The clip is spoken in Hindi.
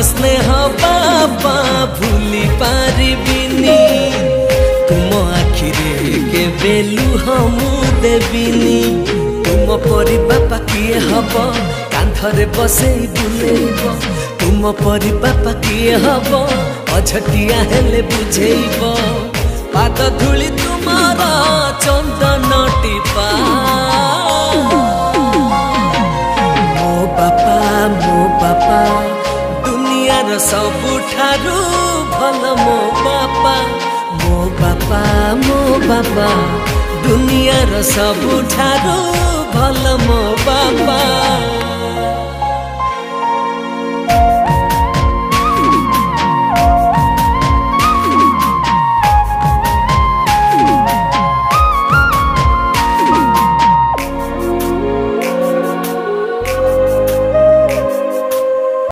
स्नेह बापा भूली पारिबिनी तुम आखिरे के बेलु हमू देविनी तुम परी बापा किए हब कांधरे बसे बुलेब तुम परी बापा किए हब अझटिया हेले बुझेब पाद धूली तुमार चंदन टीपा मो बापा दुनियार सबुठारू भल मो बापा दुनियार सबुठारू भल मो बापा।